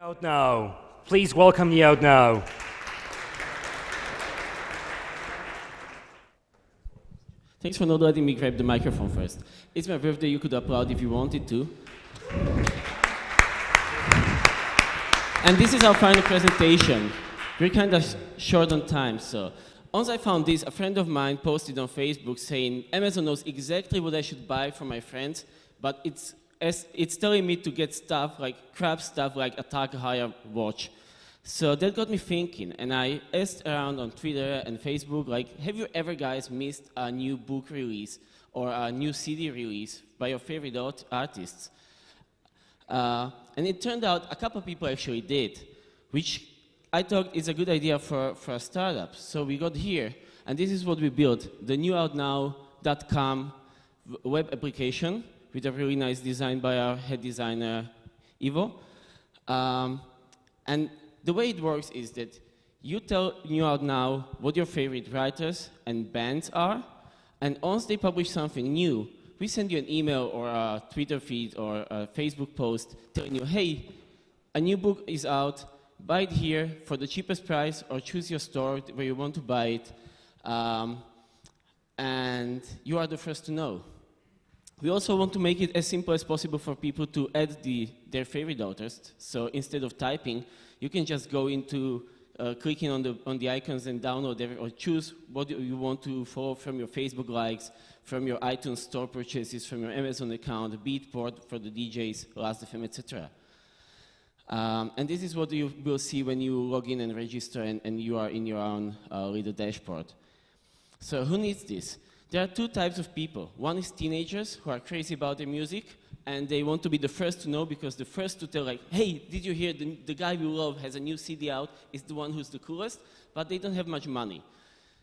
Out now. Please welcome you out now. Thanks for not letting me grab the microphone first. It's my birthday, you could applaud if you wanted to. And this is our final presentation. We're kind of short on time, so. Once I found this, a friend of mine posted on Facebook saying, Amazon knows exactly what I should buy for my friends, but it's telling me to get stuff like crap stuff like a Tag Heuer watch. So that got me thinking, and I asked around on Twitter and Facebook, like, have you ever guys missed a new book release or a new CD release by your favorite artists? And it turned out a couple of people actually did, which I thought is a good idea for a startup. So we got here, and this is what we built, the newoutnow.com web application with a really nice design by our head designer, Ivo. And the way it works is that you tell New Out Now what your favorite writers and bands are, and once they publish something new, we send you an email or a Twitter feed or a Facebook post telling you, hey, a new book is out, buy it here for the cheapest price or choose your store where you want to buy it, and you are the first to know. We also want to make it as simple as possible for people to add their favorite authors. So instead of typing, you can just go into clicking on the icons and download or choose what you want to follow from your Facebook likes, from your iTunes store purchases, from your Amazon account, Beatport for the DJs, Last.fm, etc. And this is what you will see when you log in and register and you are in your own little dashboard. So who needs this? There are two types of people. One is teenagers who are crazy about their music, and they want to be the first to know because the first to tell, like, hey, did you hear the guy we love has a new CD out, is the one who's the coolest, but they don't have much money.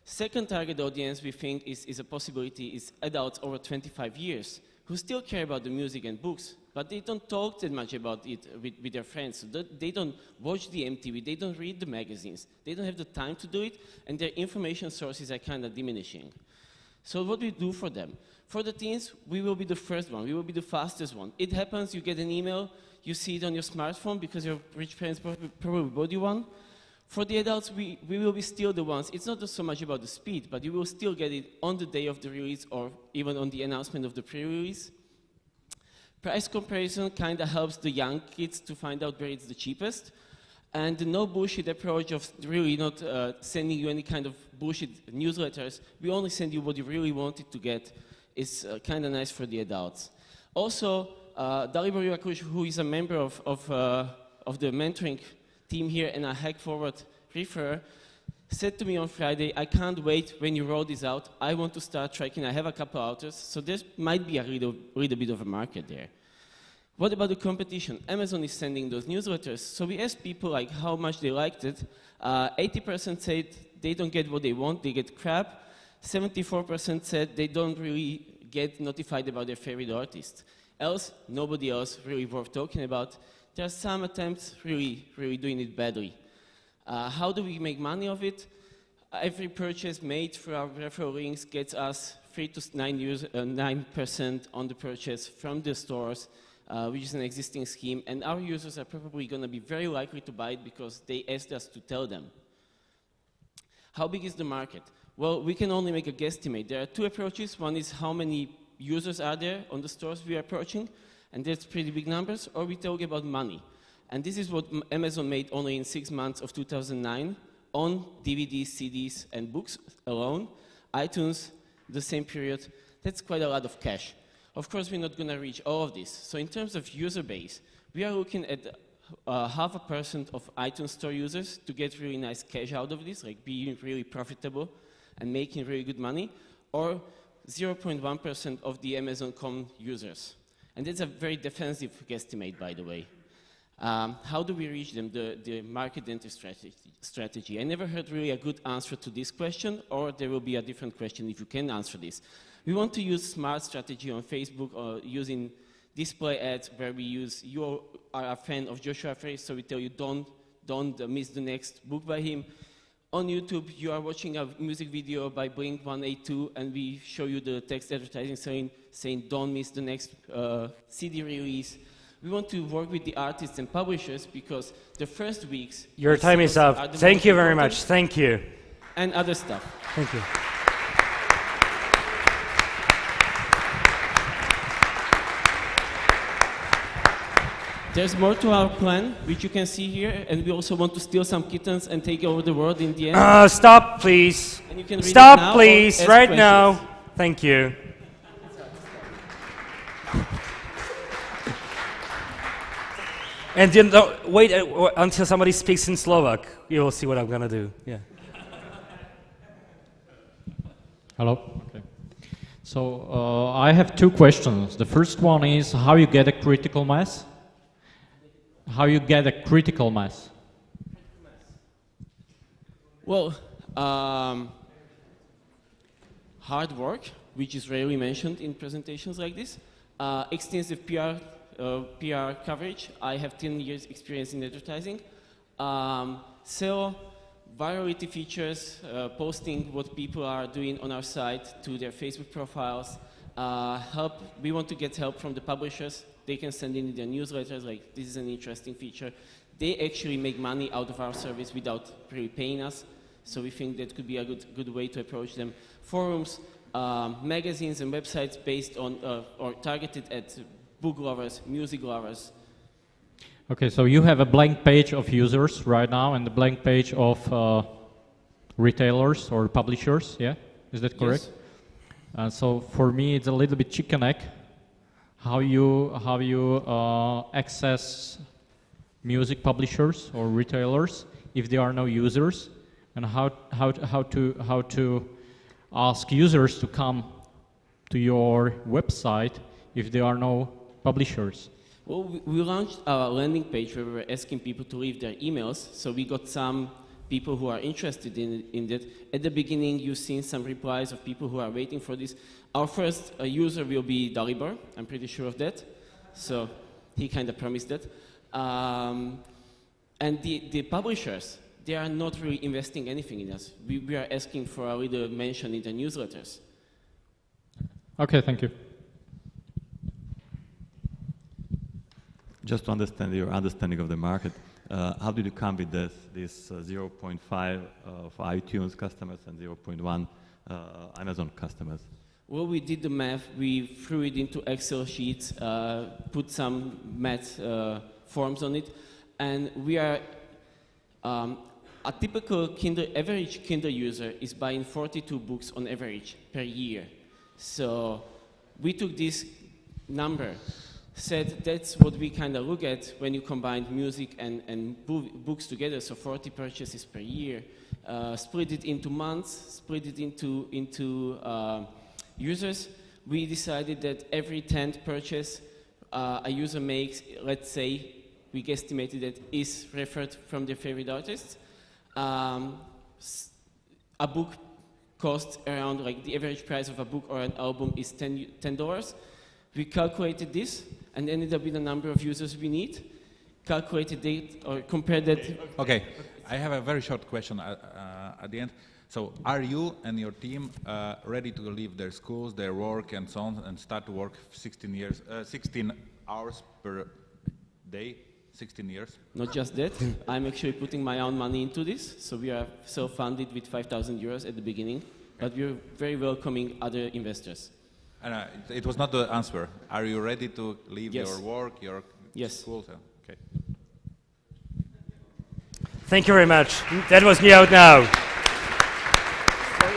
Second target audience we think is a possibility is adults over 25 years who still care about the music and books, but they don't talk that much about it with their friends. So they don't watch the MTV, they don't read the magazines, they don't have the time to do it, and their information sources are kind of diminishing. So what we do for them? For the teens, we will be the first one. We will be the fastest one. It happens, you get an email, you see it on your smartphone because your rich parents probably bought you one. For the adults, we will be still the ones. It's not so much about the speed, but you will still get it on the day of the release or even on the announcement of the pre-release. Price comparison kind of helps the young kids to find out where it's the cheapest. And the no bullshit approach of really not sending you any kind of bullshit newsletters, we only send you what you really wanted to get, is kind of nice for the adults. Also, Dalibor Jurakush, who is a member of the mentoring team here and a Hack Forward referrer, said to me on Friday, I can't wait when you roll this out. I want to start tracking. I have a couple authors, so there might be a little bit of a market there. What about the competition? Amazon is sending those newsletters. So we asked people like how much they liked it. 80% said they don't get what they want, they get crap. 74% said they don't really get notified about their favorite artist. Else, nobody else really worth talking about. There are some attempts really doing it badly. How do we make money of it? Every purchase made through our referral links gets us 3 to 9% on the purchase from the stores, which is an existing scheme, and our users are probably going to be very likely to buy it because they asked us to tell them. How big is the market? Well, we can only make a guesstimate. There are two approaches. One is how many users are there on the stores we are approaching, and that's pretty big numbers, or we talk about money. And this is what Amazon made only in 6 months of 2009 on DVDs, CDs, and books alone. iTunes, the same period. That's quite a lot of cash. Of course, we're not going to reach all of this. So in terms of user base, we are looking at 0.5% of iTunes Store users to get really nice cash out of this, like being really profitable and making really good money, or 0.1% of the Amazon.com users. And that's a very defensive guesstimate, by the way. How do we reach them, the market entry strategy? I never heard really a good answer to this question, or there will be a different question if you can answer this. We want to use smart strategy on Facebook or using display ads where we use, you are a fan of Joshua Frey, so we tell you don't miss the next book by him. On YouTube, you are watching a music video by Blink-182 and we show you the text advertising saying don't miss the next CD release. We want to work with the artists and publishers because the first weeks... Your time is up. Thank you very much. Thank you. And other stuff. Thank you. There's more to our plan, which you can see here, and we also want to steal some kittens and take over the world in the end. Stop, please. And you can read it Stop, now please, or right ask now. questions. Thank you. And then wait until somebody speaks in Slovak. You will see what I'm gonna do. Yeah. Hello. Okay. So I have two questions. The first one is how you get a critical mass. How you get a critical mass? Well, hard work, which is rarely mentioned in presentations like this. Extensive PR coverage. I have 10 years experience in advertising. SEO, virality features, posting what people are doing on our site to their Facebook profiles. We want to get help from the publishers. They can send in their newsletters, like this is an interesting feature. They actually make money out of our service without really paying us. So we think that could be a good way to approach them. Forums, magazines and websites based on or targeted at book lovers, music lovers. Okay, so you have a blank page of users right now and a blank page of retailers or publishers, yeah? Is that correct? Yes. So for me, it's a little bit chicken egg. How you access music publishers or retailers if there are no users, and how to ask users to come to your website if there are no publishers. Well, we launched a landing page where we were asking people to leave their emails, so we got some people who are interested in that. At the beginning, you've seen some replies of people who are waiting for this. Our first user will be Dalibor, I'm pretty sure of that. So he kind of promised that. And the publishers, they are not really investing anything in us. We are asking for a little mention in the newsletters. Okay, thank you. Just to understand your understanding of the market, how did you come with this 0.5 of iTunes customers and 0.1 Amazon customers? Well, we did the math. We threw it into Excel sheets, put some math forms on it, and we are a typical average Kindle user is buying 42 books on average per year. So we took this number, said that's what we kind of look at when you combine music and books together, so 40 purchases per year. Split it into months, split it into users. We decided that every 10th purchase a user makes, let's say, we guesstimated that is referred from their favorite artists. A book costs around, like the average price of a book or an album is $10. We calculated this and ended up with the number of users we need, calculated it or compared that. Okay, I have a very short question at the end. So are you and your team ready to leave their schools, their work and so on and start to work 16 hours per day, 16 years? Not just that, I'm actually putting my own money into this. So we are self-funded with 5,000 euros at the beginning, but we're very welcoming other investors. And it was not the answer. Are you ready to leave Yes. your work, your Yes. schools? Okay. Thank you very much. That was New Out Now. Sorry,